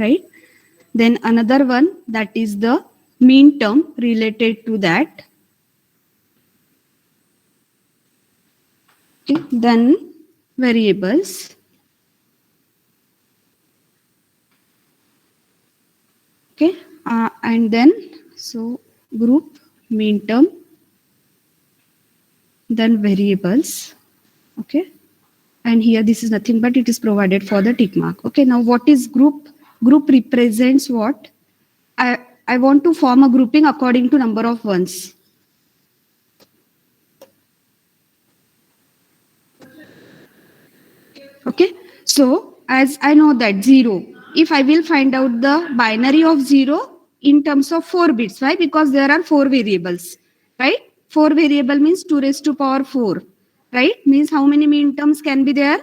right? Then another one, that is the mean term related to that. Okay. Then variables. Okay. And then so group, mean term, then variables. Okay. And here this is nothing but it is provided for the tick mark. Okay. Now what is group? Group represents what? I want to form a grouping according to number of ones. Okay. So as I know that 0, if I will find out the binary of 0 in terms of 4 bits. Why? Because there are 4 variables, right? 4 variable means 2 raised to power 4, right? Means how many mean terms can be there?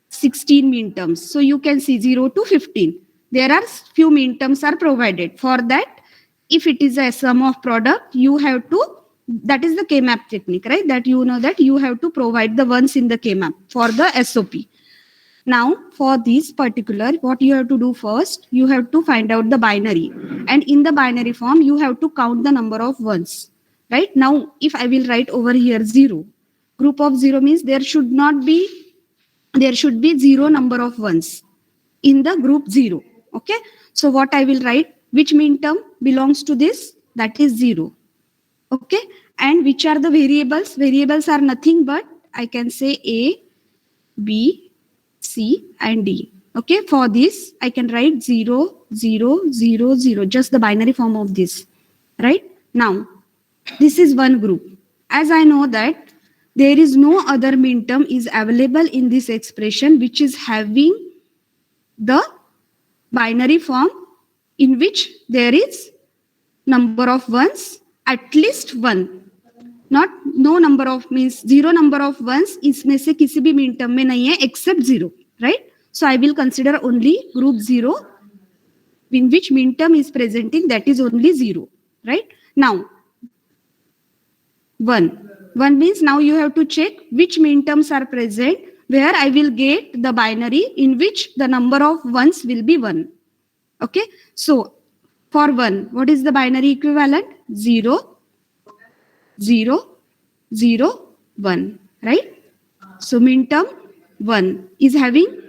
16 mean terms. So you can see 0 to 15. There are few mean terms are provided. For that, if it is a sum of product, you have to, that is the K-map technique, right? That you know that you have to provide the ones in the K-map for the SOP. Now, for this particular, what you have to do first, you have to find out the binary. And in the binary form, you have to count the number of ones. Right? Now, if I will write over here 0, group of 0 means there should be 0 number of ones in the group 0. Okay? So what I will write, which mean term belongs to this? That is 0. Okay? And which are the variables? Variables are nothing but, I can say A, B, C and D. Okay, for this I can write 0, 0, 0, 0, just the binary form of this. Right? Now, this is one group. As I know that there is no other mean term is available in this expression which is having the binary form in which there is number of ones, at least 1. Not no number of means 0 number of ones इसमें से किसी भी mean term में नहीं है except 0, right? So I will consider only group 0 in which mean term is presenting, that is only 0, right? Now 1 means now you have to check which mean terms are present where I will get the binary in which the number of ones will be 1. Okay, so for 1, what is the binary equivalent? 0, 0, 0, 1, right? So mean term 1 is having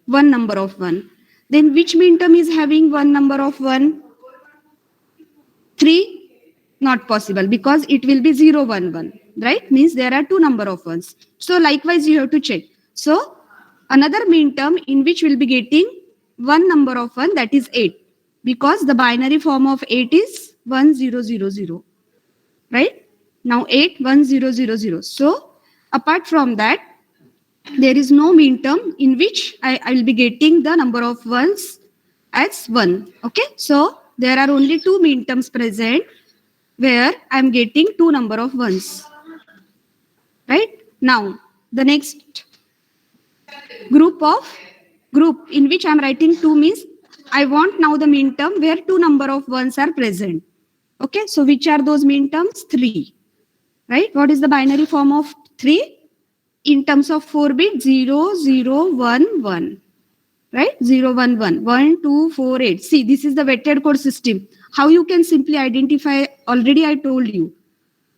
1 number of 1. Then which mean term is having 1 number of 1? 3? Not possible because it will be 0, 1, 1, right? Means there are 2 number of ones. So likewise you have to check. So another mean term in which we'll be getting 1 number of 1, that is 8. Because the binary form of 8 is 1, 0, 0, 0, right? Now 8, 1, 0, 0, 0. So apart from that, there is no mean term in which I will be getting the number of ones as 1. Okay, so there are only 2 mean terms present where I am getting 2 number of ones. Right? Now the next group in which I am writing 2 means I want now the mean term where 2 number of ones are present. Okay, so which are those mean terms? 3. Right? What is the binary form of 3? In terms of 4 bit, 0, 0, 1, 1. Right? 0, 1, 1. 1, 2, 4, 8. See, this is the weighted code system. How you can simply identify, already I told you.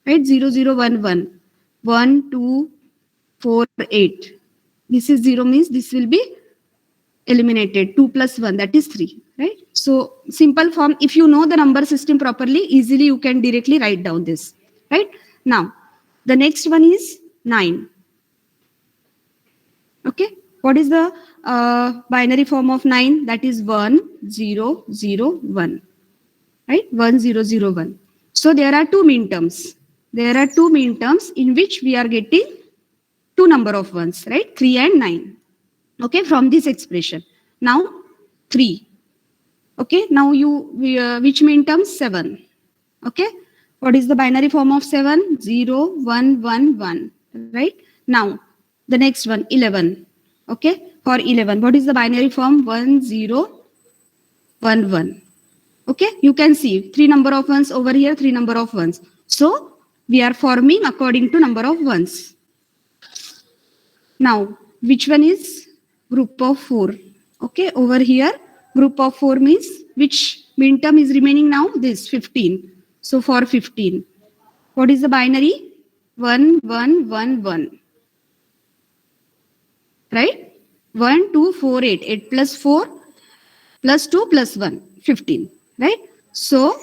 Right? 0, 0, 1, 1. 1, 2, 4, 8. This is 0 means this will be eliminated. 2 plus 1, that is 3. Right? So, simple form, if you know the number system properly, easily you can directly write down this. Right? Now, the next one is 9. Okay, what is the binary form of 9? That is 1, 0, 0, 1. Right? 1, 0, 0, 1. So there are 2 mean terms. There are 2 mean terms in which we are getting 2 number of ones, right? 3 and 9. Okay, from this expression. Now 3. Okay, now which mean term? 7. Okay, what is the binary form of 7? 0, 1, 1, 1. Right? Now the next one, 11. Okay, for 11, what is the binary form? 1, 0, 1, 1. Okay, you can see 3 number of ones over here, 3 number of ones. So we are forming according to number of ones. Now, which one is group of 4? Okay, over here Group of 4 means which min term is remaining now? This 15. So for 15, what is the binary? 1, 1, 1, 1. Right? 1, 2, 4, 8. 8 plus 4 plus 2 plus 1, 15. Right? So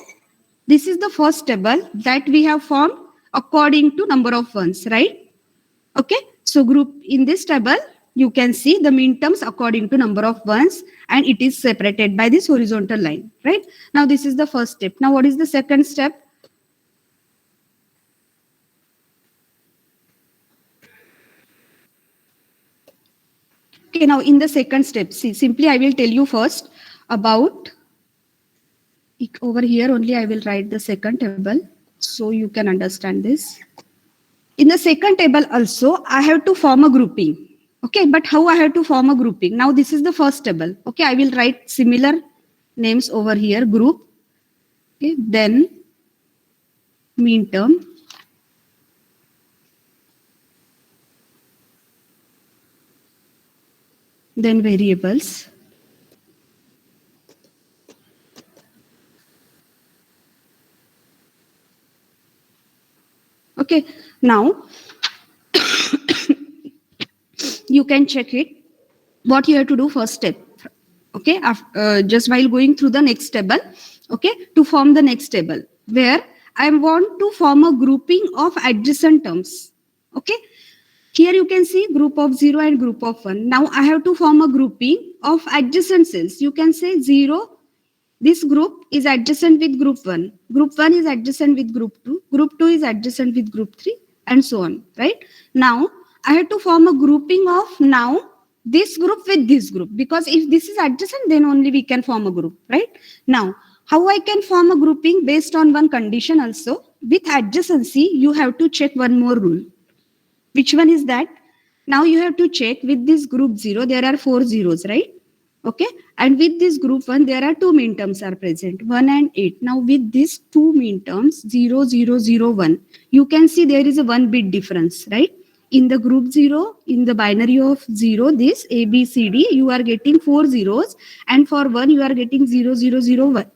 this is the first table that we have formed according to number of ones. Right? Okay. So group in this table, you can see the min terms according to number of ones, and it is separated by this horizontal line. Right? Now this is the first step. Now what is the second step? Okay, now in the second step, see, simply I will tell you first about, over here only I will write the second table so you can understand this. In the second table also, I have to form a grouping. Okay, but how I have to form a grouping? Now this is the first table. Okay, I will write similar names over here, group. Okay, then min term. Then variables. Okay, now you can check it. What you have to do first step. Okay, just while going through the next table. Okay, to form the next table where I want to form a grouping of adjacent terms. Okay, here you can see group of 0 and group of 1. Now I have to form a grouping of adjacent cells. You can say 0. This group is adjacent with group 1. Group 1 is adjacent with group 2. Group 2 is adjacent with group 3 and so on. Right? Now I have to form a grouping of now this group with this group, because if this is adjacent, then only we can form a group. Right? Now, how I can form a grouping based on one condition also? With adjacency, you have to check one more rule. Which one is that? Now you have to check with this group 0, there are 4 zeros, right? Okay. And with this group 1, there are 2 min terms are present, 1 and 8. Now with these 2 min terms, 0, 0, 0, 1, you can see there is a 1 bit difference, right? In the group 0, in the binary of 0, this A, B, C, D, you are getting 4 zeros. And for 1, you are getting 0, 0, 0, 1.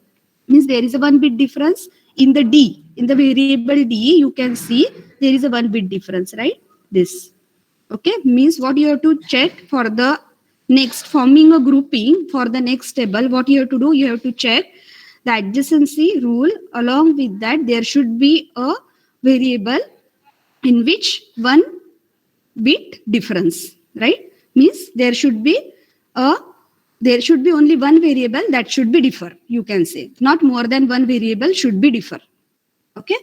Means there is a 1 bit difference. In the D, in the variable D, you can see there is a 1 bit difference, right? This. Okay, means what you have to check for the next forming a grouping for the next table. What you have to do, you have to check the adjacency rule. Along with that, there should be a variable in which 1 bit difference, right? Means there should be only one variable that should be differ. You can say not more than one variable should be differ. Okay.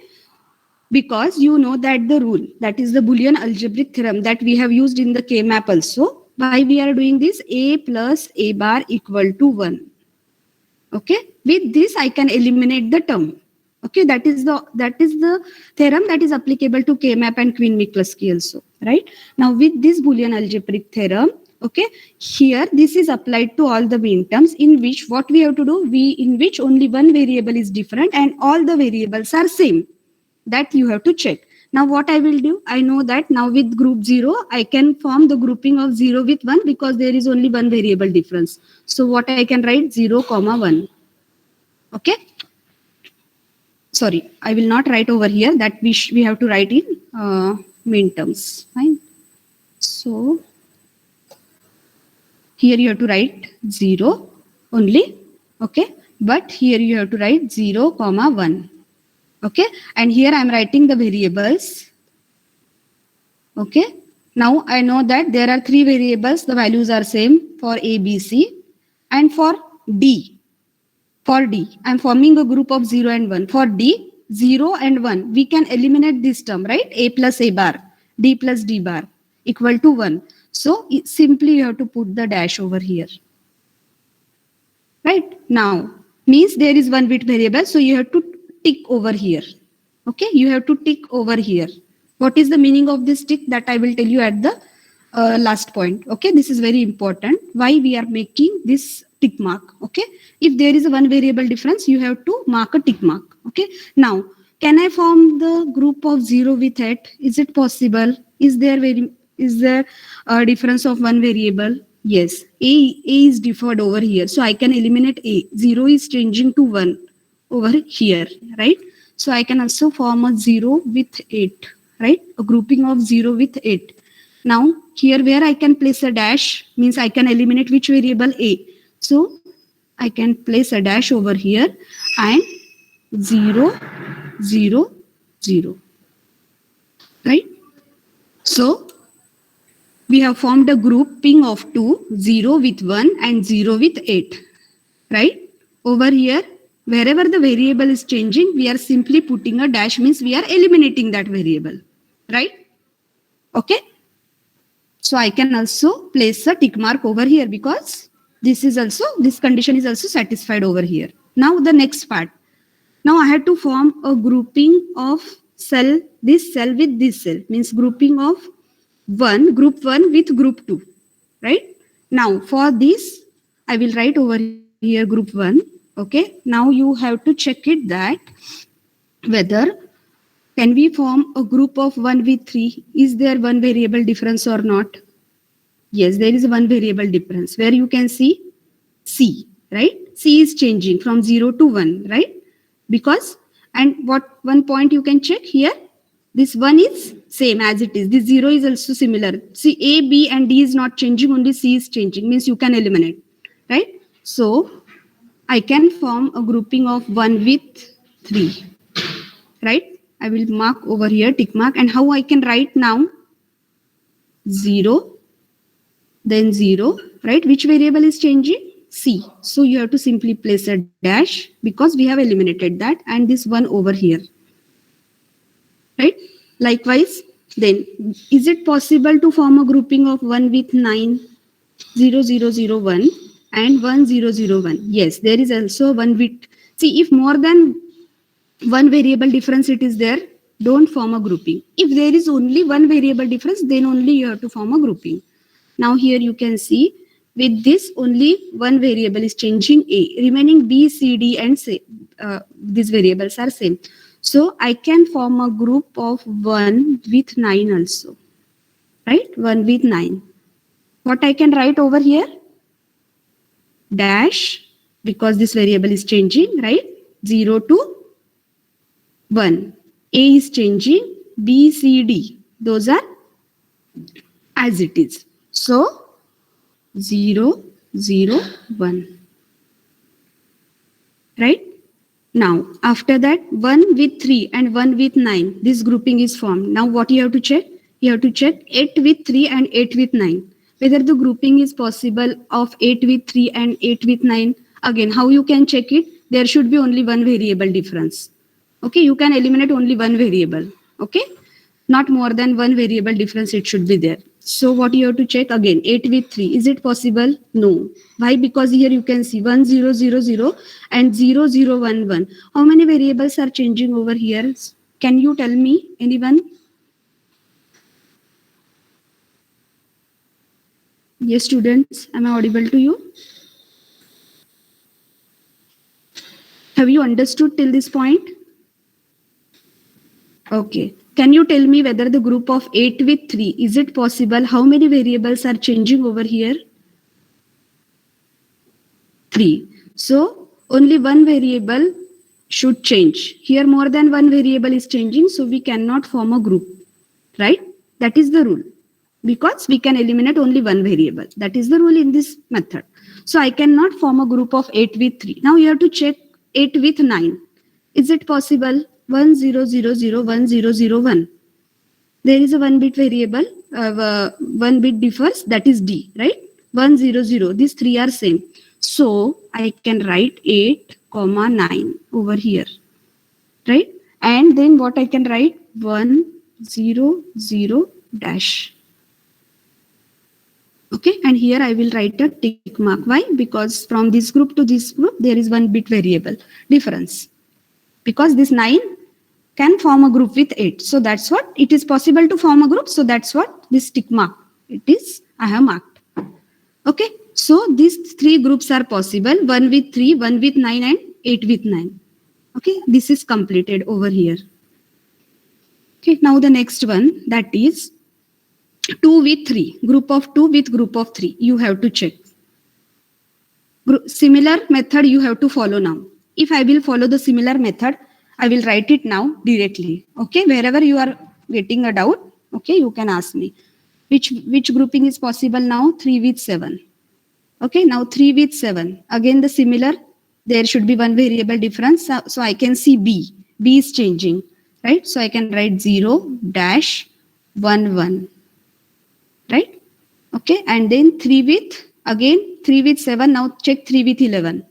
Because you know that the rule, that is the Boolean algebraic theorem that we have used in the K-map also. Why we are doing this? A plus A bar equal to 1. Okay. With this, I can eliminate the term. Okay. That is the theorem that is applicable to K-map and Quine-Mikulski also. Right. Now with this Boolean algebraic theorem, okay, here this is applied to all the min terms, in which what we have to do, in which only one variable is different and all the variables are same. That you have to check. Now what I will do, I know that now with group 0, I can form the grouping of 0 with 1 because there is only one variable difference. So what I can write 0, 1. Okay. Sorry, I will not write over here. That we have to write in min terms. Fine. So here you have to write 0 only. Okay. But here you have to write 0, 1. Okay, and here I am writing the variables. Okay, now I know that there are 3 variables, the values are same for A, B, C, and for D. For D, I am forming a group of 0 and 1. For D, 0 and 1, we can eliminate this term, right? A plus A bar, D plus D bar equal to 1. So simply you have to put the dash over here. Right, now means there is 1 bit variable, so you have to tick over here. Okay, you have to tick over here. What is the meaning of this tick? That I will tell you at the last point. Okay, this is very important. Why we are making this tick mark? Okay, if there is a one variable difference, you have to mark a tick mark. Okay, now can I form the group of 0 with 8? Is it possible? Is there a difference of one variable? Yes, A is deferred over here. So I can eliminate A. 0 is changing to 1 over here, right? So I can also form a 0 with 8, right? A grouping of 0 with 8. Now here where I can place a dash means I can eliminate which variable? A. So I can place a dash over here and 0, 0, 0, right? So we have formed a grouping of 2, 0 with 1 and 0 with 8, right? Over here, wherever the variable is changing, we are simply putting a dash, means we are eliminating that variable, right? Okay. So I can also place a tick mark over here because this condition is also satisfied over here. Now the next part. Now I have to form a grouping of this cell with this cell, means grouping of group 1 with group 2, right? Now for this, I will write over here group 1, okay? Now you have to check it that whether can we form a group of 1 with 3? Is there one variable difference or not? Yes, there is one variable difference where you can see C, right? C is changing from 0 to 1, right? Because, and what one point you can check here, this 1 is same as it is. This 0 is also similar. See, A, B and D is not changing, only C is changing, means you can eliminate, right? So, I can form a grouping of 1 with 3, right? I will mark over here, tick mark, and how I can write now? 0, then 0, right? Which variable is changing? C. So you have to simply place a dash because we have eliminated that and this 1 over here, right? Likewise, then is it possible to form a grouping of 1 with 9, 0, 0, 0, 1 and 1, 0, 0, 1? Yes, there is also 1 with, see, if more than one variable difference it is there, don't form a grouping. If there is only one variable difference, then only you have to form a grouping. Now here you can see with this only one variable is changing A, remaining B, C, D and C, these variables are same. So I can form a group of 1 with 9 also, right? 1 with 9. What I can write over here? Dash, because this variable is changing, right? 0 to 1. A is changing, B, C, D. Those are as it is. So 0, 0, 1. Right? Now, after that, 1 with 3 and 1 with 9, this grouping is formed. Now, what you have to check? You have to check 8 with 3 and 8 with 9. Whether the grouping is possible of 8 with 3 and 8 with 9. Again, how you can check it? There should be only one variable difference. Okay, you can eliminate only one variable. Okay, not more than one variable difference it should be there. So what you have to check again, 8 with 3, is it possible? No. Why? Because here you can see 1 0 0 0 and 0 0 1 1. How many variables are changing over here? Can you tell me, anyone? Yes, students, am I audible to you? Have you understood till this point? Okay. Can you tell me whether the group of 8 with 3, is it possible? How many variables are changing over here? 3. So only one variable should change. Here more than one variable is changing, so we cannot form a group, right? That is the rule. Because we can eliminate only one variable. That is the rule in this method. So I cannot form a group of 8 with 3. Now you have to check 8 with 9. Is it possible? 1 0 0 0 1 0 0 1. There is a 1 bit variable, 1 bit differs, that is D, right? 1 0 0. These three are same. So I can write 8, 9 over here, right? And then what I can write? 1 0 0 dash. Okay, and here I will write a tick mark. Why? Because from this group to this group, there is 1 bit variable difference. Because this 9 can form a group with 8. So that's what it is possible to form a group. So that's what this tick mark it is. I have marked. Okay, so these 3 groups are possible: 1 with 3, 1 with 9, and 8 with 9. Okay, this is completed over here. Okay, now the next one, that is 2 with 3, group of 2 with group of 3. You have to check. Similar method you have to follow now. If I will follow the similar method, I will write it now directly. Okay, wherever you are getting a doubt, okay, you can ask me. Which grouping is possible now? 3 with 7. Okay, now 3 with 7. Again, the similar, there should be one variable difference. So I can see B. B is changing, right? So I can write 0 dash 1 1, right? Okay, and then 3 with, again 3 with 7. Now check 3 with 11.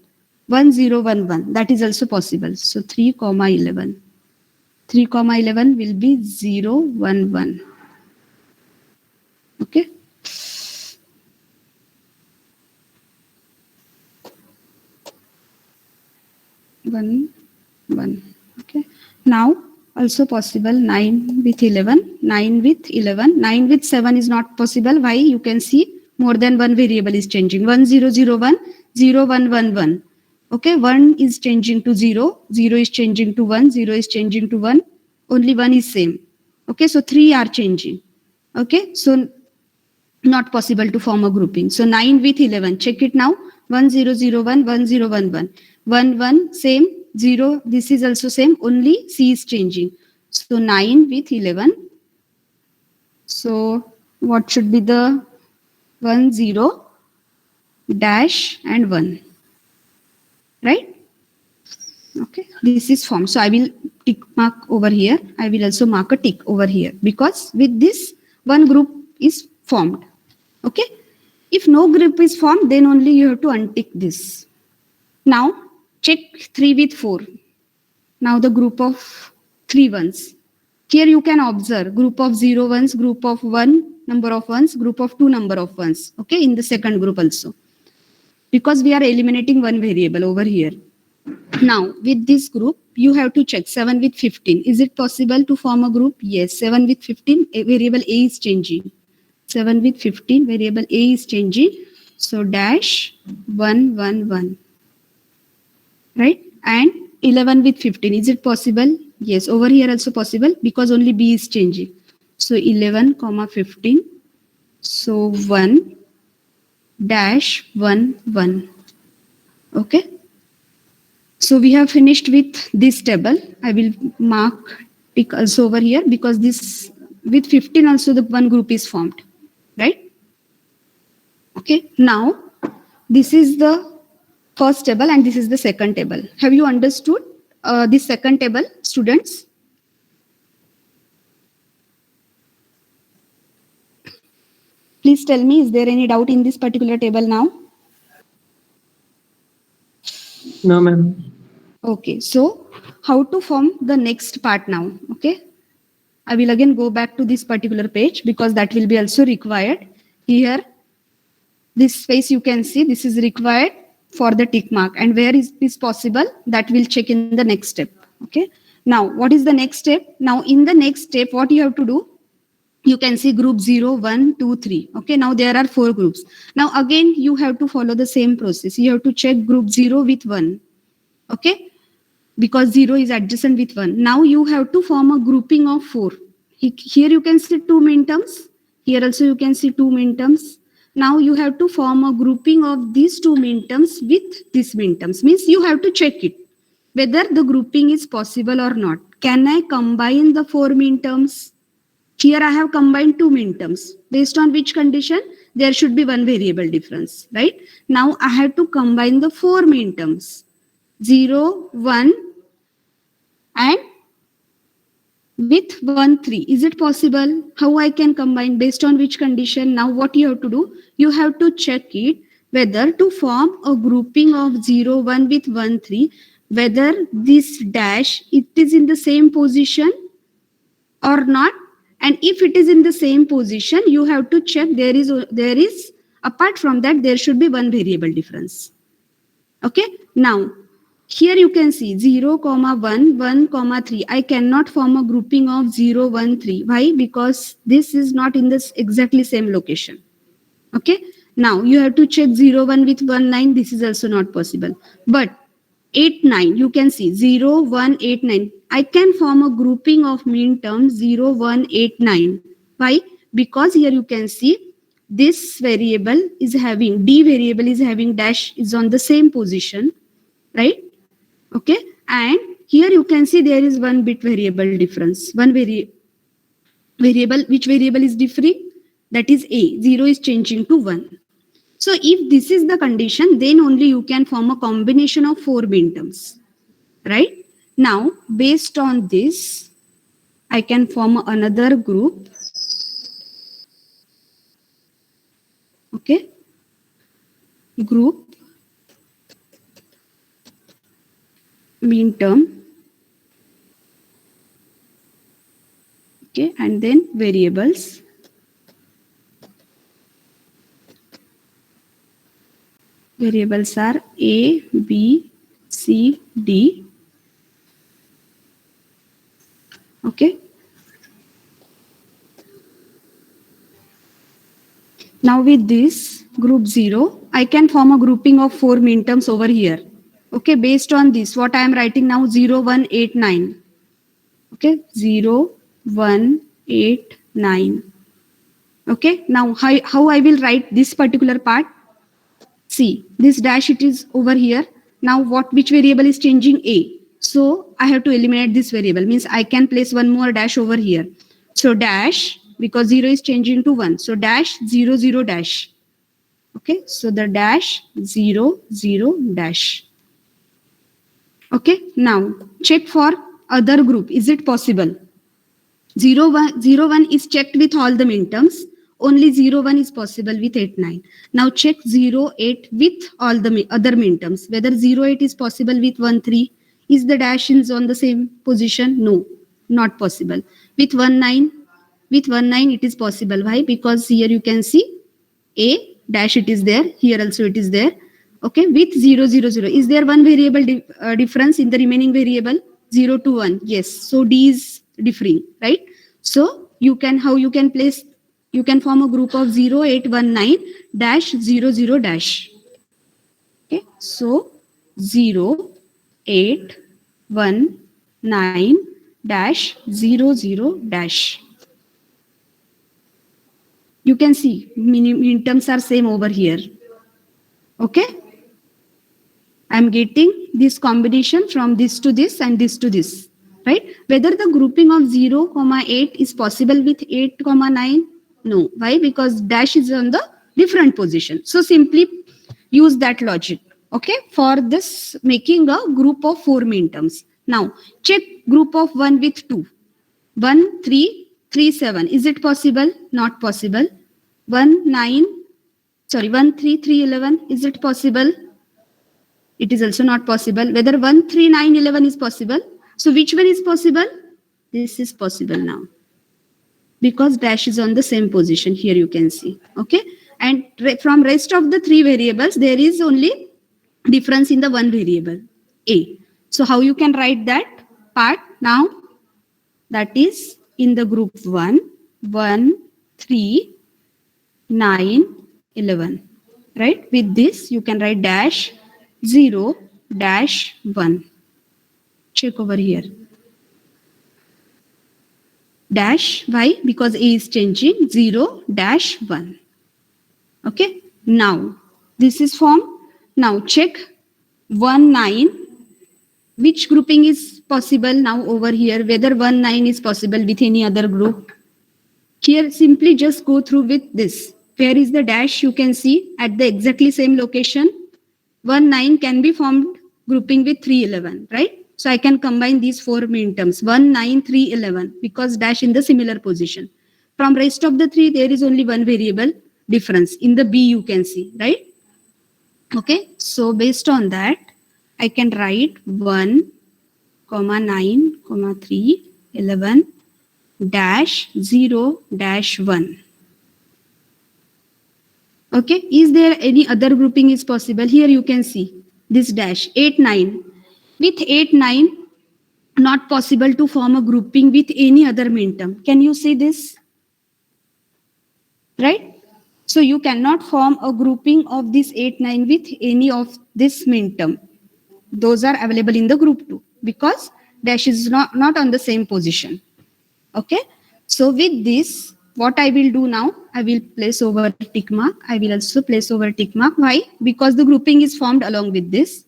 1 0 1 1. That is also possible. So 3 comma 11. 3 comma 11 will be 0 1 1. Okay. 1 1. Okay, now also possible 9 with 11, 9 with 11, 9 with 7 is not possible. Why? You can see more than one variable is changing. 1 0 0 1, 0 1 1 1. Okay, 1 is changing to 0, 0 is changing to 1, 0 is changing to 1, only 1 is same. Okay, so 3 are changing. Okay, so not possible to form a grouping. So 9 with 11, check it now. 1 0 0 1, 1 0 1 1, 1 1 same, 0, this is also same, only C is changing. So 9 with 11. So what should be the 1 0 dash and 1, right? Okay, this is formed. So I will tick mark over here. I will also mark a tick over here because with this one group is formed. Okay, if no group is formed, then only you have to untick this. Now check 3 with 4. Now the group of 3 ones. Here you can observe group of 0 ones, group of 1 number of ones, group of 2 number of ones. Okay, in the second group also. Because we are eliminating one variable over here. Now with this group, you have to check 7 with 15. Is it possible to form a group? Yes, 7 with 15, variable A is changing. 7 with 15, variable A is changing. So dash 1 1 1. Right? And 11 with 15. Is it possible? Yes, over here also possible because only B is changing. So 11 comma 15. So 1 dash 1 1. Okay. So we have finished with this table. I will mark tick also over here because this with 15 also the one group is formed. Right? Okay. Now this is the first table and this is the second table. Have you understood this second table, students? Please tell me, is there any doubt in this particular table now? No, ma'am. Okay, so how to form the next part now? Okay, I will again go back to this particular page because that will be also required. Here, this space you can see, this is required for the tick mark, and where is this possible, that will check in the next step. Okay, now what is the next step? Now in the next step, what you have to do? You can see group 0, 1, 2, 3. Okay, now there are 4 groups. Now again, you have to follow the same process. You have to check group 0 with 1. Okay, because 0 is adjacent with 1. Now you have to form a grouping of 4. Here you can see 2 minterms. Here also you can see 2 minterms. Now you have to form a grouping of these 2 minterms with these minterms. Means you have to check it, whether the grouping is possible or not. Can I combine the 4 minterms? Here I have combined 2 minterms. Based on which condition? There should be one variable difference, right? Now I have to combine the 4 minterms. 0, 1 and with 1, 3. Is it possible? How I can combine? Based on which condition? Now what you have to do? You have to check it whether to form a grouping of 0, 1 with 1, 3, whether this dash, it is in the same position or not. And if it is in the same position, you have to check there is apart from that, there should be one variable difference. Okay, now here you can see 0, 1, 1, 3. I cannot form a grouping of 0, 1, 3. Why? Because this is not in this exactly same location. Okay, now you have to check 0, 1 with 1, 9. This is also not possible. But 8, 9, you can see 0, 1, 8, 9. I can form a grouping of min terms 0, 1, 8, 9. Why? because here you can see this variable is having, D variable is having dash is on the same position, right? Okay, and here you can see there is one bit variable difference. One variable, which variable is differing? That is A. 0 is changing to 1. So if this is the condition, then only you can form a combination of 4 minterms, right? Now, based on this, I can form another group. Okay, group minterm. Okay, and then variables. Variables are A, B, C, D. Okay. Now with this group 0, I can form a grouping of 4 minterms over here. Okay, based on this, what I am writing now, 0, 1, 8, 9. Okay, 0, 1, 8, 9. Okay, now how I will write this particular part? See, this dash, it is over here. Now which variable is changing? A. So I have to eliminate this variable, means I can place one more dash over here. So dash, because 0 is changing to 1. So dash 0, 0 dash. Okay, so the dash 0, 0 dash. Okay, now check for other group. Is it possible? 0, 1, 0, 1 is checked with all the minterms. Only 0, 1 is possible with 8, 9. Now check 0, 8 with all the other minterms. Whether 0, 8 is possible with 1, 3. Is the dash on the same position? No, not possible. With 1, 9. With 1, 9 it is possible. Why? Because here you can see A dash, it is there. Here also it is there. Okay, with 0, 0, 0. Is there one variable difference in the remaining variable? 0 to 1. Yes. So D is differing, right? So you can, how you can place, you can form a group of 0, 8, 1, 9 dash 0, 0 dash. Okay, so 0, 8, 1, 9 dash 0, 0 dash. You can see minterms are same over here. Okay, I'm getting this combination from this to this and this to this, right? Whether the grouping of 0, 8 is possible with 8, 9? No. Why? Because dash is on the different position. So simply use that logic. Okay, for this making a group of 4 minterms. Now check group of 1 with 2. 1, 3, 3, 7. Is it possible? Not possible. 1, 9. Sorry, 1, 3, 3, 11. Is it possible? It is also not possible. Whether 1, 3, 9, 11 is possible. So which one is possible? This is possible now, because dash is on the same position. Here you can see. Okay, and from rest of the 3 variables, there is only difference in the one variable A. So how you can write that part now? That is in the group 1, 1, 3, 9, 11. Right? With this, you can write dash 0 dash 1. Check over here. Dash, why? Because A is changing. 0 dash 1. Okay. Now, this is formed. Now, check 1, 9. Which grouping is possible now over here? Whether 1, 9 is possible with any other group. Here, simply just go through with this. Where is the dash? You can see at the exactly same location. 1, 9 can be formed grouping with 3, 11, right? So I can combine these 4 minterms, 1, 9, 3, 11, because dash in the similar position. From rest of the 3, there is only one variable difference. In the B, you can see, right? Okay, so based on that, I can write 1, 9, 3, 11, dash 0, dash 1. Okay, is there any other grouping is possible? Here you can see this dash 8, 9. With 8, 9, not possible to form a grouping with any other minterm. Can you see this? Right? So you cannot form a grouping of this 8, 9 with any of this minterm. Those are available in the group 2 because dash is not on the same position. Okay. So with this, what I will do now, I will place over tick mark. I will also place over tick mark. Why? Because the grouping is formed along with this.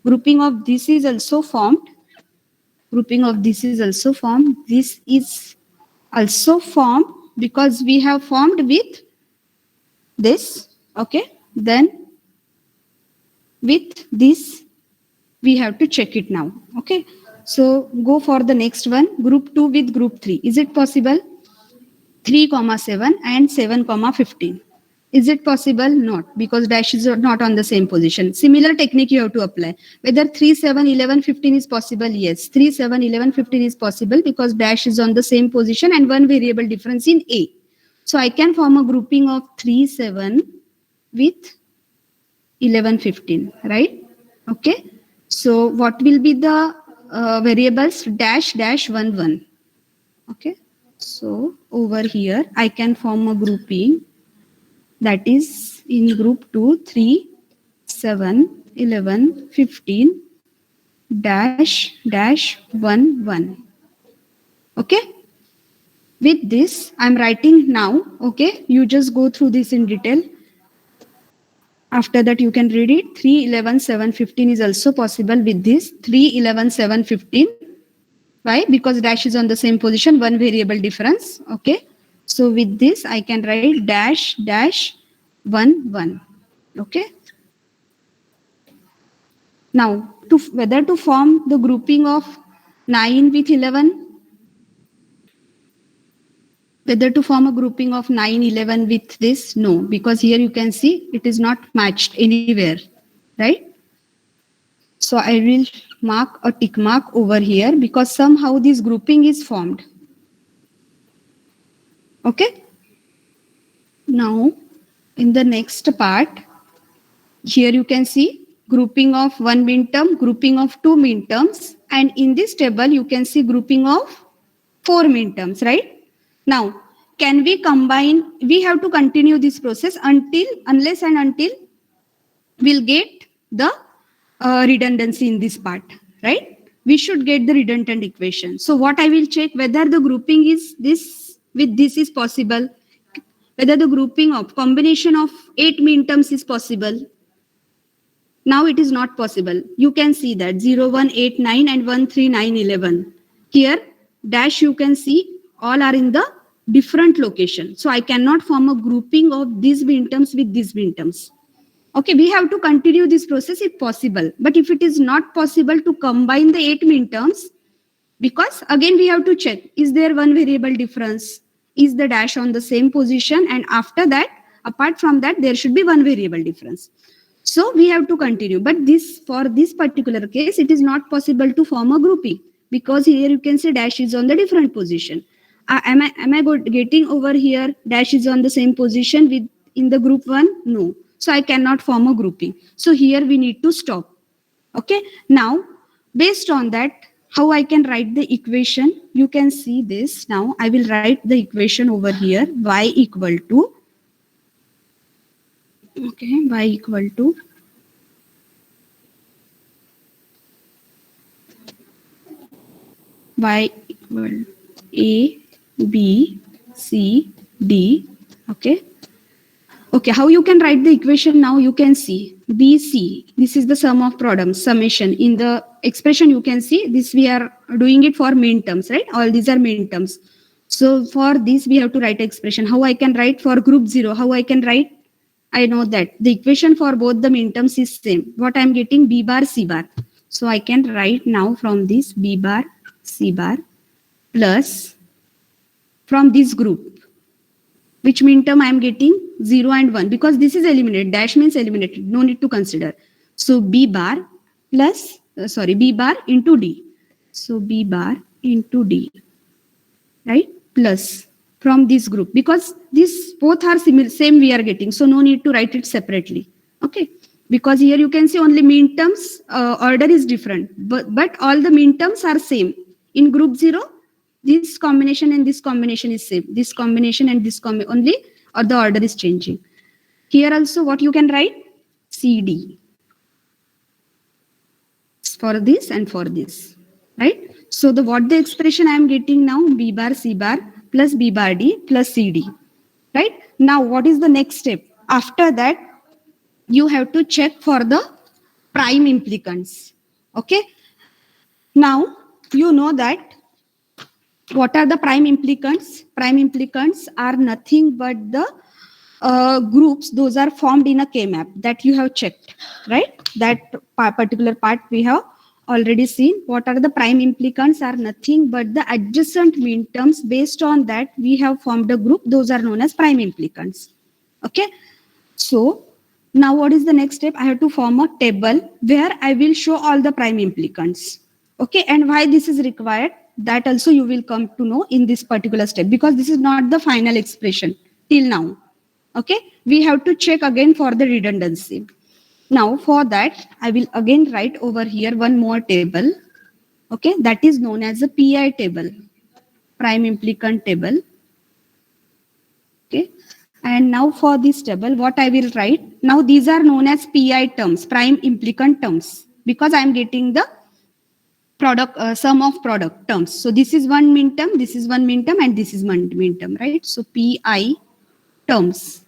Grouping of this is also formed. Grouping of this is also formed. This is also formed because we have formed with this. Okay. Then with this, we have to check it now. Okay. So go for the next one. Group 2 with group 3. Is it possible? 3, 7 and 7, 15. Is it possible? Not, because dash is not on the same position. Similar technique you have to apply. Whether 3, 7, 11, 15 is possible? Yes. 3, 7, 11, 15 is possible because dash is on the same position and one variable difference in A. So I can form a grouping of 3, 7 with 11, 15, right? Okay. So what will be the variables? Dash, dash, 1, 1. Okay. So over here, I can form a grouping that is in group 2, 3, 7, 11, 15, dash, dash, 1, 1. Okay. With this, I'm writing now. Okay. You just go through this in detail. After that, you can read it. 3, 11, 7, 15 is also possible with this. 3, 11, 7, 15. Why? Because dash is on the same position, one variable difference. Okay. So with this, I can write dash, dash, 1, 1. Okay. Now, whether to form the grouping of 9 with 11, whether to form a grouping of 9, 11 with this, no, because here you can see it is not matched anywhere, right? So I will mark a tick mark over here because somehow this grouping is formed. Okay. Now, in the next part, here you can see grouping of one min term, grouping of two min terms, and in this table you can see grouping of 4 min terms, right? Now, can we combine? We have to continue this process unless and until we'll get the redundancy in this part, right? We should get the redundant equation. So what I will check whether the grouping is this with this is possible, whether the grouping of combination of 8 min terms is possible. Now it is not possible. You can see that 0, 1, 8, 9 and 1, 3, 9, 11. Here, dash you can see all are in the different location. So I cannot form a grouping of these min terms with these min terms. Okay, we have to continue this process if possible. But if it is not possible to combine the 8 min terms, because again we have to check, is there one variable difference? Is the dash on the same position? And after that, apart from that, there should be one variable difference. So we have to continue. But this for this particular case, it is not possible to form a grouping because here you can say dash is on the different position. Am I getting over here? Dash is on the same position with in the group 1? No. So I cannot form a grouping. So here we need to stop. Okay. Now, based on that, how I can write the equation? You can see this. Now I will write the equation over here. Y equal to, okay, y equal to y equal A, B, C, D. Okay. Okay, how you can write the equation now? You can see BC. This is the sum of products, summation. In the expression, you can see this we are doing it for min terms, right? All these are min terms. So for this, we have to write expression. How I can write for group 0? How I can write? I know that the equation for both the min terms is same. What I'm getting B bar, C bar. So I can write now from this B bar, C bar plus from this group. Which min term I am getting? 0 and 1 because this is eliminated. Dash means eliminated. No need to consider. So B bar plus, B bar into D. So B bar into D, right? Plus from this group because these both are similar, same we are getting. So no need to write it separately. Okay. Because here you can see only min terms order is different, but all the min terms are same. In group 0, this combination and this combination is same. This combination and this only, or the order is changing. Here also what you can write? CD. For this and for this, right? So what the expression I am getting now, B bar, C bar plus B bar D plus CD. Right? Now, what is the next step? After that, you have to check for the prime implicants. Okay? Now, you know that what are the prime implicants? Prime implicants are nothing but the groups, those are formed in a K-map that you have checked, right? That particular part we have already seen. What are the prime implicants are nothing but the adjacent mean terms. Based on that, we have formed a group. Those are known as prime implicants. Okay. So now what is the next step? I have to form a table where I will show all the prime implicants. Okay. And why this is required? That also you will come to know in this particular step, because this is not the final expression till now. Okay, we have to check again for the redundancy. Now for that, I will again write over here one more table. Okay, that is known as a PI table, prime implicant table. Okay, and now for this table, what I will write? Now these are known as PI terms, prime implicant terms, because I am getting the product sum of product terms. So this is one min term, this is one min term, and this is one min term, right? So PI terms.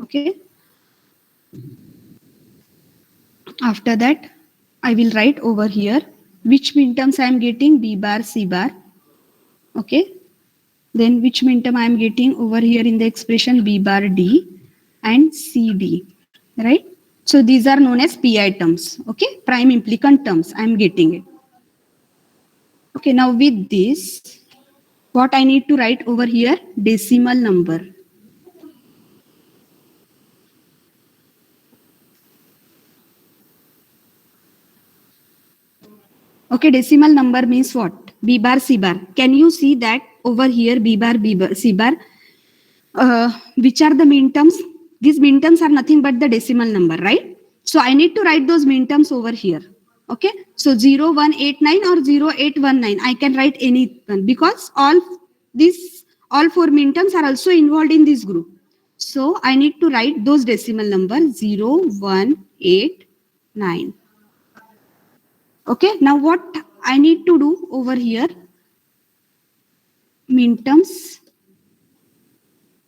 Okay. After that, I will write over here which min terms I am getting, B bar, C bar. Okay. Then which min term I am getting over here in the expression B bar D and CD. Right. So these are known as PI terms. Okay. Prime implicant terms. I am getting it. Okay. Now with this, what I need to write over here? Decimal number. Okay, decimal number means what? B bar, C bar. Can you see that over here, B bar, C bar? Which are the min terms? These min terms are nothing but the decimal number, right? So I need to write those min terms over here. Okay, so 0189 or 0819. I can write any one because all four min terms are also involved in this group. So I need to write those decimal numbers 0189. Okay, now what I need to do over here? Min terms,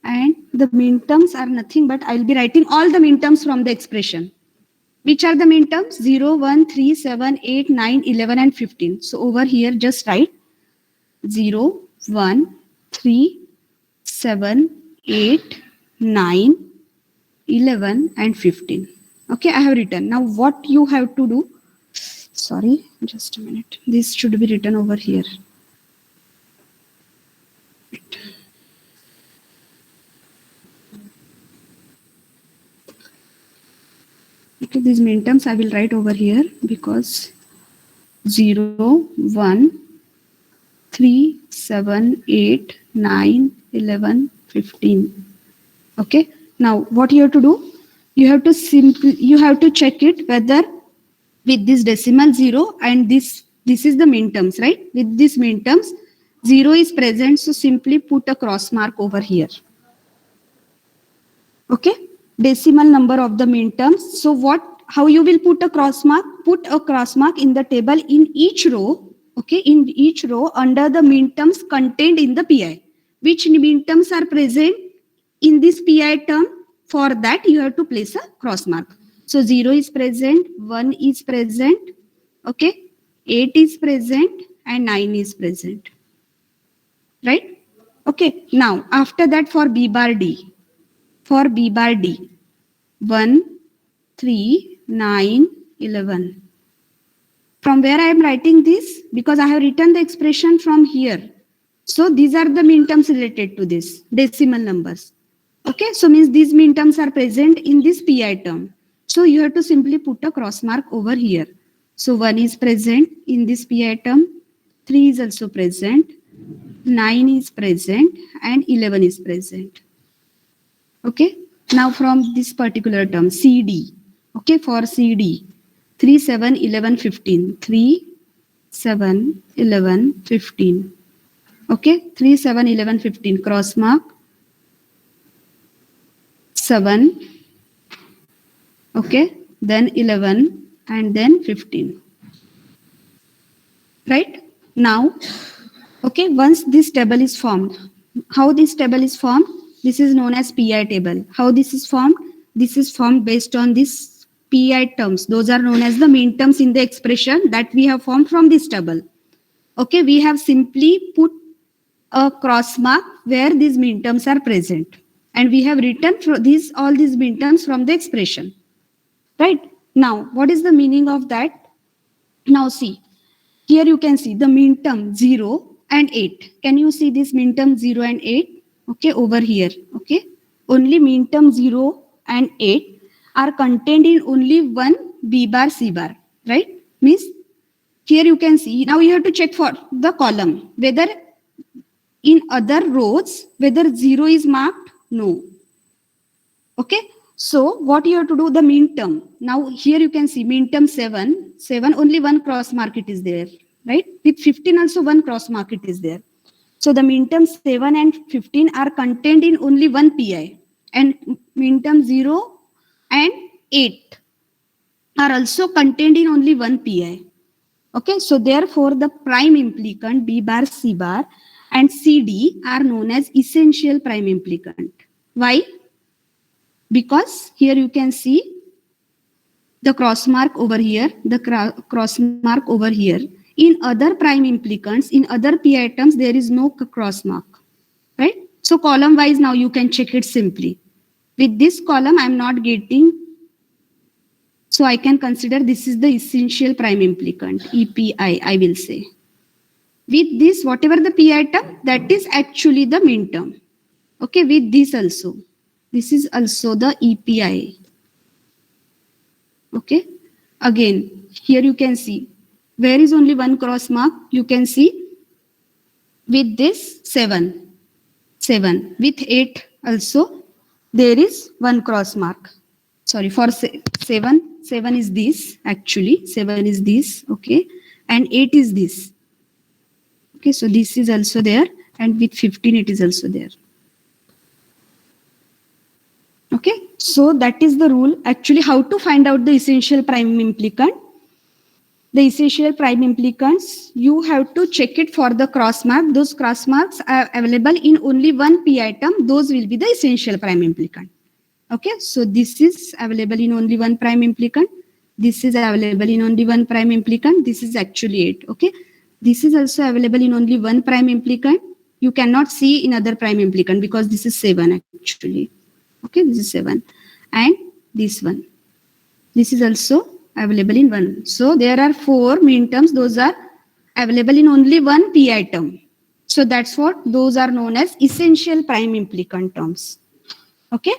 and the min terms are nothing but I'll be writing all the min terms from the expression. Which are the min terms? 0, 1, 3, 7, 8, 9, 11 and 15. So over here just write 0, 1, 3, 7, 8, 9, 11 and 15. Okay, I have written. Now what you have to do? Sorry, just a minute. This should be written over here. Okay, these min terms I will write over here because 0, 1, 3, 7, 8, 9, 11, 15. Okay, now what you have to do? You have to check it whether with this decimal 0 and this is the min terms, right? With this min terms, 0 is present, so simply put a cross mark over here. Okay, decimal number of the min terms. So how you will put a cross mark? Put a cross mark in the table in each row. Okay, in each row under the min terms contained in the PI. Which min terms are present in this PI term? For that you have to place a cross mark. So 0 is present, 1 is present, okay, 8 is present and 9 is present. Right? Okay, now after that for B bar D. For B bar D, 1, 3, 9, 11. From where I am writing this? Because I have written the expression from here. So these are the min terms related to this, decimal numbers. Okay, so means these min terms are present in this PI term. So you have to simply put a cross mark over here. So 1 is present in this PI term, 3 is also present, 9 is present and 11 is present. Okay, now from this particular term CD. Okay, for CD 3, 7, 11, 15. 3, 7, 11, 15. Okay, 3, 7, 11, 15. Cross mark 7. Okay, then 11 and then 15. Right? Now, Okay, once this table is formed, how this table is formed? This is known as PI table. How this is formed? This is formed based on this PI terms. Those are known as the mean terms in the expression that we have formed from this table. Okay, we have simply put a cross mark where these mean terms are present. And we have written all these mean terms from the expression. Right? Now, what is the meaning of that? Now see, here you can see the mean term 0 and 8. Can you see this mean term 0 and 8? Okay, over here. Okay, only mean term 0 and 8 are contained in only one B bar C bar. Right? Means here you can see, now you have to check for the column whether in other rows whether 0 is marked. No. Okay, so what you have to do, the mean term. Now here you can see mean term 7, only one cross mark it is there, right? With 15 also one cross mark it is there. So the mean term 7 and 15 are contained in only one PI, and mean term 0 and 8 are also contained in only one PI. Okay, so therefore the prime implicant B bar, C bar and CD are known as essential prime implicant. Why? Because here you can see the cross mark over here, the cross mark over here. In other prime implicants, in other P items, there is no cross mark, right? So column wise, now you can check it simply. With this column, I'm not getting, so I can consider this is the essential prime implicant, EPI, I will say. With this, whatever the P item, that is actually the mean term. Okay, with this also. This is also the EPI. Okay, again, here you can see where is only one cross mark. You can see with this 7, with 8 also there is one cross mark. Sorry, for 7 is this, actually 7 is this, okay, and 8 is this. Okay, so this is also there, and with 15 it is also there. Okay, so that is the rule. Actually, how to find out the essential prime implicant? The essential prime implicants, you have to check it for the cross mark. Those cross marks are available in only one P item. Those will be the essential prime implicant. Okay, so this is available in only one prime implicant. This is available in only one prime implicant. This is actually 8. Okay, this is also available in only one prime implicant. You cannot see in other prime implicant because this is 7 actually. Okay, this is 7, and this one. This is also available in one. So there are 4 mean terms. Those are available in only one P item. So that's what those are known as essential prime implicant terms. Okay.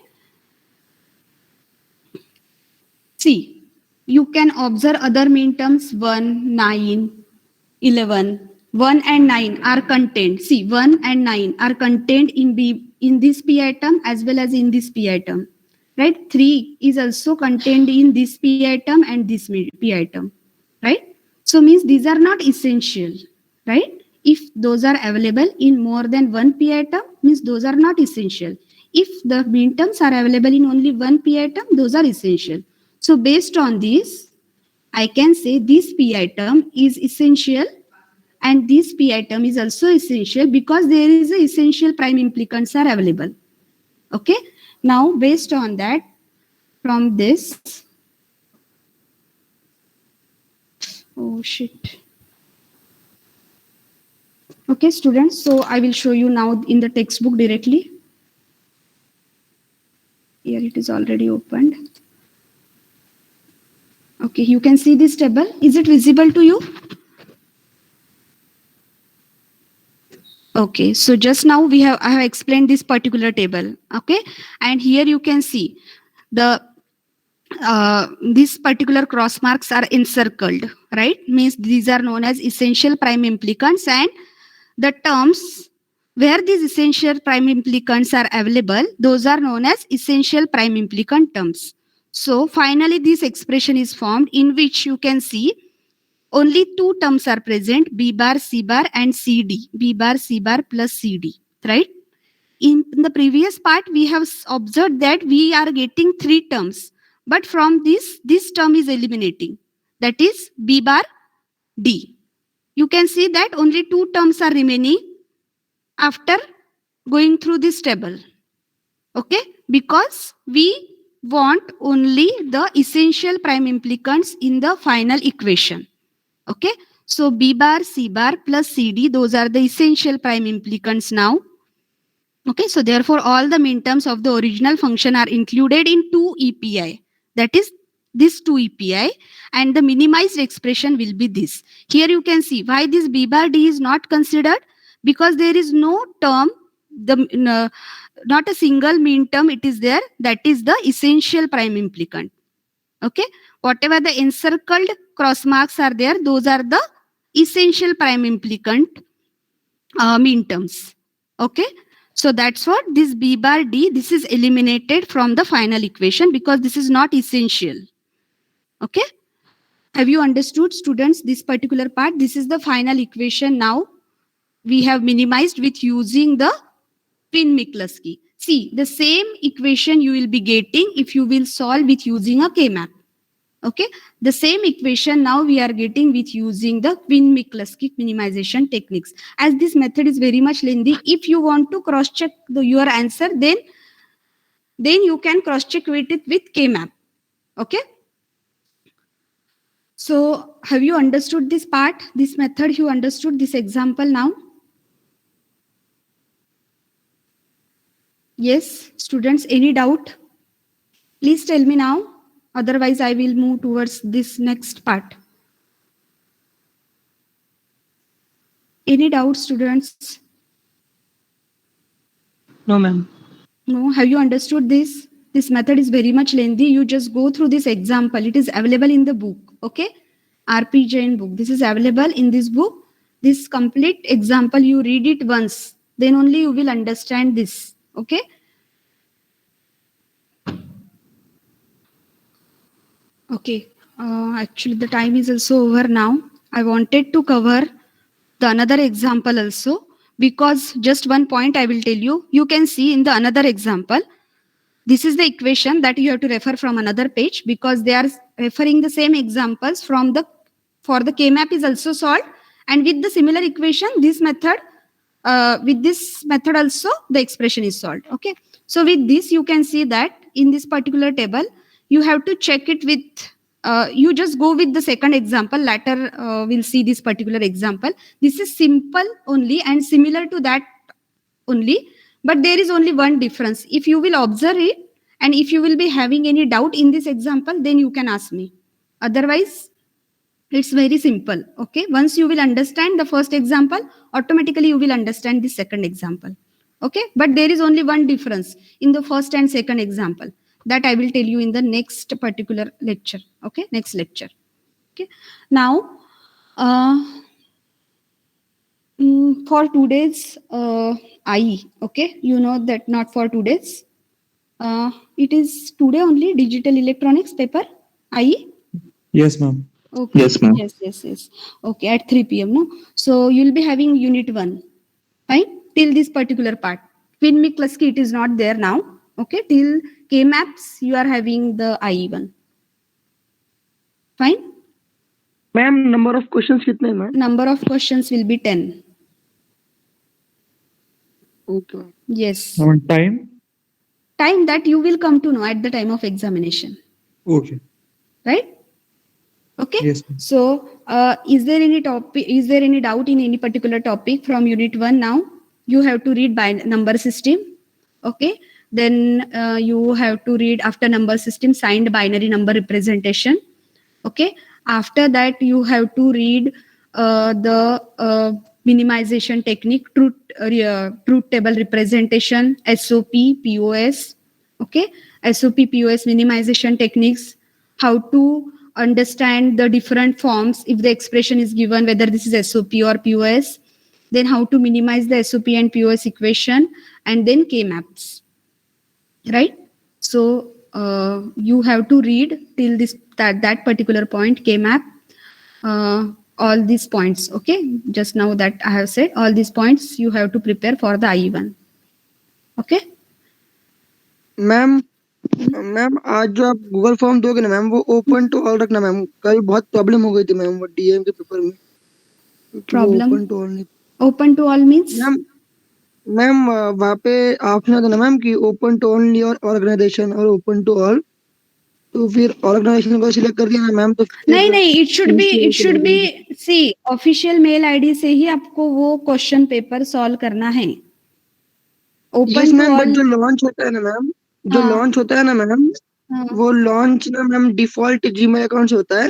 See, you can observe other mean terms 1, 9, 11. 1 and 9 are contained. See, 1 and 9 are contained in this P item as well as in this P item. Right? 3 is also contained in this P item and this P item. Right? So means these are not essential. Right? If those are available in more than one P item, means those are not essential. If the mean terms are available in only one P item, those are essential. So based on this, I can say this P item is essential and this P item is also essential because there is a essential prime implicants are available. Okay. Now, based on that, from this, oh shit. Okay, students, so I will show you now in the textbook directly. Here it is already opened. Okay, you can see this table. Is it visible to you? Okay, so just now I have explained this particular table. Okay, and here you can see the these particular cross marks are encircled, right? Means these are known as essential prime implicants, and the terms where these essential prime implicants are available, those are known as essential prime implicant terms. So finally, this expression is formed in which you can see only 2 terms are present, B bar, C bar and CD. B bar, C bar plus CD, right? In the previous part, we have observed that we are getting 3 terms. But from this term is eliminating. That is B bar, D. you can see that only two terms are remaining after going through this table. Okay, because we want only the essential prime implicants in the final equation. Okay, so B bar, C bar plus CD, those are the essential prime implicants now. Okay, so therefore all the minterms of the original function are included in 2 EPI. That is this 2 EPI, and the minimized expression will be this. Here you can see why this B bar D is not considered, because there is no term, not a single mean term it is there, that is the essential prime implicant. Okay, whatever the encircled cross marks are there, those are the essential prime implicant mean terms. Okay, so that's what this B bar D, this is eliminated from the final equation because this is not essential. Okay, have you understood, students, this particular part? This is the final equation now. We have minimized with using the Finn-Mikulski. See, the same equation you will be getting if you will solve with using a K-map. Okay, the same equation now we are getting with using the Finn-Mikulski minimization techniques. As this method is very much lengthy, if you want to cross-check your answer, then you can cross-check it with K-map. Okay. So have you understood this part, this method? You understood this example now? Yes, students, any doubt? Please tell me now. Otherwise, I will move towards this next part. Any doubt, students? No, ma'am. No, have you understood this? This method is very much lengthy. You just go through this example. It is available in the book. Okay, RP Jain book. This is available in this book. This complete example, you read it once. Then only you will understand this. Okay. Okay. Actually, the time is also over now. I wanted to cover the another example also, because just one point I will tell you. You can see in the another example, this is the equation that you have to refer from another page, because they are referring the same examples from the, for the K-map is also solved, and with the similar equation, this method, with this method also the expression is solved. Okay, so with this you can see that in this particular table you have to check it with, you just go with the second example. Later we'll see this particular example. This is simple only and similar to that only, but there is only one difference. If you will observe it and if you will be having any doubt in this example, then you can ask me. Otherwise, it's very simple. Okay, once you will understand the first example, automatically you will understand the second example. Okay, but there is only one difference in the first and second example, that I will tell you in the next particular lecture. Okay, next lecture. Okay, now for today's IE, okay, you know that not for today's, it is today only digital electronics paper IE. Yes, ma'am. Okay. Yes, ma'am. Yes. Okay, at 3 p.m. No, so you'll be having unit 1, fine, till this particular part. Finn-Mikulski, it is not there now. Okay, till K-maps you are having the IE1. Fine. Ma'am, number of questions kitne, ma'am? Number of questions will be 10. Okay. Yes. Time? Time that you will come to know at the time of examination. Okay. Right? Okay. Yes. So, is there any topic? Is there any doubt in any particular topic from unit 1 now? You have to read by number system. Okay. Then you have to read after number system signed binary number representation. Okay. After that, you have to read the minimization technique, truth table representation, SOP, POS. Okay. SOP, POS minimization techniques. How to understand the different forms if the expression is given, whether this is SOP or POS. Then how to minimize the SOP and POS equation, and then K-maps. Right? So you have to read till this that particular point, K-map, all these points. Okay, just now that I have said, all these points you have to prepare for the IE1. Okay. Ma'am आज जो आप Google form दोगे ना ma'am, वो open to all रखना ma'am. कल बहुत problem हो गई थी मैम वो डीएम के पेपर में। Problem? Open to all. Open to all means? Ma'am ma'am वहाँ पे ऑप्शन था ना मैम कि ओपन टू ओनली और ऑर्गेनाइजेशन और ओपन टू ऑल, तो फिर ऑर्गेनाइजेशन को सिलेक्ट कर दिया ना मैम, तो नहीं फिर नहीं, PCO के शुड बाद बी सी ऑफिशियल मेल आईडी से ही आपको वो क्वेश्चन पेपर सॉल्व करना है. Yes open to ma'am, but all. जो लॉन्च होता है ना मैम, जो हाँ लॉन्च होता है ना मैम, हाँ. वो लॉन्च ना मैम डिफॉल्ट जीमेल अकाउंट से होता है,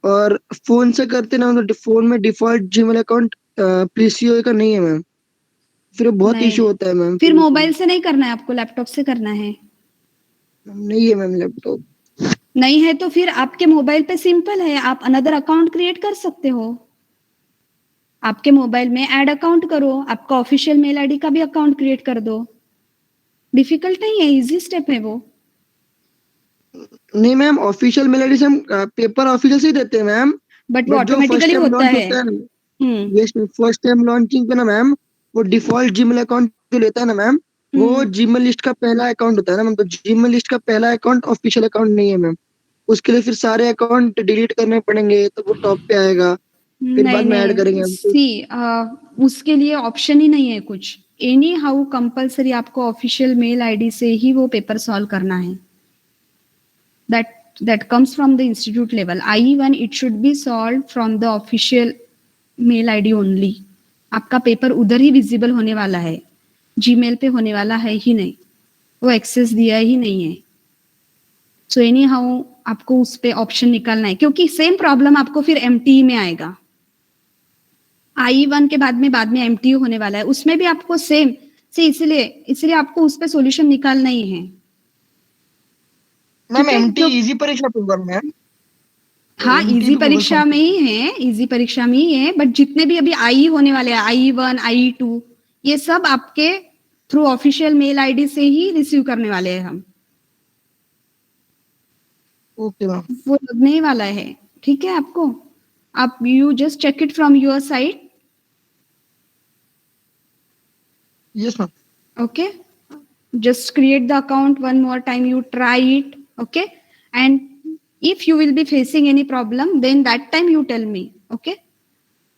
और फोन से करते ना तो फोन में डिफॉल्ट जीमेल अकाउंट PCO का नहीं है मैम, फिर बहुत नहीं, इशू होता है मैम। फिर मोबाइल से नहीं करना है आपको, लैपटॉप से करना है. नहीं है मैम लैपटॉप। नहीं है तो फिर आपके मोबाइल पे सिंपल है, आप अनदर अकाउंट क्रिएट कर सकते हो. आपके मोबाइल में ऐड अकाउंट करो, आपका ऑफिशियल मेल आईडी का भी अकाउंट क्रिएट कर दो. डिफिकल्ट नहीं है, इजी स्टेप है वो. नहीं मैम, ऑफिशियल मेल आईडी से हम पेपर ऑफिशियल से ही देते हैं मैम, बट वो बट जो फर्स्ट ऑटोमेटिकली टाइम होता लॉन्च है. होता है ना, हम्म. यस फर्स्ट टाइम लॉन्चिंग पे ना मैम, वो डिफॉल्ट जीमेल अकाउंट जो लेता है ना मैम, वो हम्म. जीमेल लिस्ट का पहला अकाउंट होता है ना मैम, तो जीमेल लिस्ट का पहला अकाउंट ऑफिशियल अकाउंट नहीं है मैम, उसके लिए फिर सारे अकाउंट डिलीट करने पड़ेंगे, तो वो टॉप पे आएगा, फिर नहीं बाद में ऐड करेंगे नहीं, हम तो। सी उसके लिए ऑप्शन ही नहीं है कुछ. एनी हाउ कंपल्सरी आपको ऑफिशियल मेल आईडी से ही वो पेपर सॉल्व करना है. that comes from the institute level. IE1 it should be solved from the official mail ID only. आपका पेपर उधर ही विजिबल होने वाला है, जीमेल पे होने वाला है ही नहीं, वो एक्सेस दिया ही नहीं है. सो एनी हाउ आपको उस पे ऑप्शन निकालना है, क्योंकि सेम प्रॉब्लम आपको फिर MTE में आएगा. IE1 के बाद में MTE होने वाला है, उसमें भी आपको सेम से, इसलिए आपको उस पे सॉल्यूशन निकालना ही है. मैम ठीक है, एमटी तो इजी परीक्षा पे होगा मैम। हाँ, MT इजी तो गूगल परीक्षा फॉर्म में ही है, इजी परीक्षा में ही है. बट जितने भी अभी आई होने वाले हैं, IE1 IE2, ये सब आपके थ्रू ऑफिशियल मेल आईडी से ही रिसीव करने वाले हैं हम. Okay ma'am. वो लगने ही वाला है. ठीक है, आपको आप you just check it from your side. Yes ma'am. Okay, just create the account one more time, you try it. Okay, and if you will be facing any problem, then that time you tell me. Okay,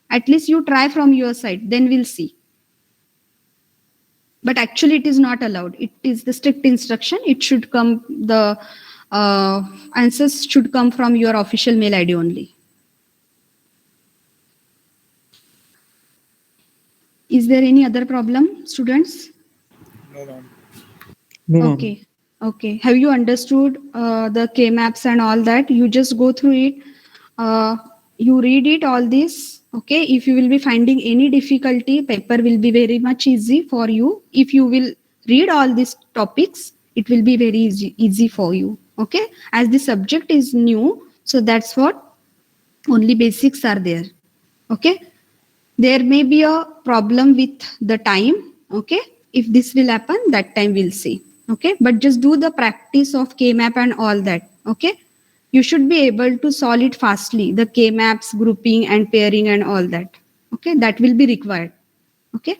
at least you try from your side, then we'll see. But actually it is not allowed, it is the strict instruction. It should come, the answers should come from your official mail ID only. Is there any other problem, students? No, ma'am. Okay. Okay. Have you understood the K-maps and all that? You just go through it. You read it, all this. Okay. If you will be finding any difficulty, paper will be very much easy for you. If you will read all these topics, it will be very easy for you. Okay. As the subject is new, so that's what only basics are there. Okay. There may be a problem with the time. Okay. If this will happen, that time we'll see. Okay. But just do the practice of K-map and all that. Okay. You should be able to solve it fastly. The K-maps, grouping and pairing and all that. Okay. That will be required. Okay.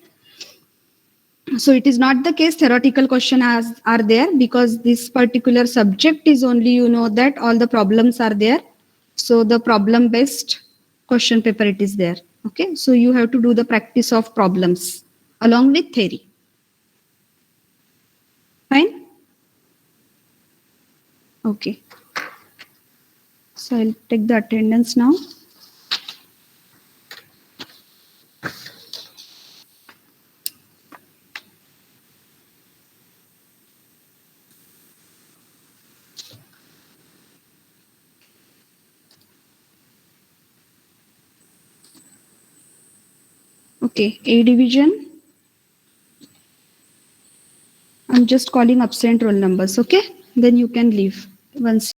So it is not the case theoretical question are there, because this particular subject is only, you know, that all the problems are there. So the problem based question paper it is there. Okay, so you have to do the practice of problems along with theory. Fine. Okay, so I'll take the attendance now. Okay, A division. I'm just calling absent roll numbers. Okay, then you can leave once.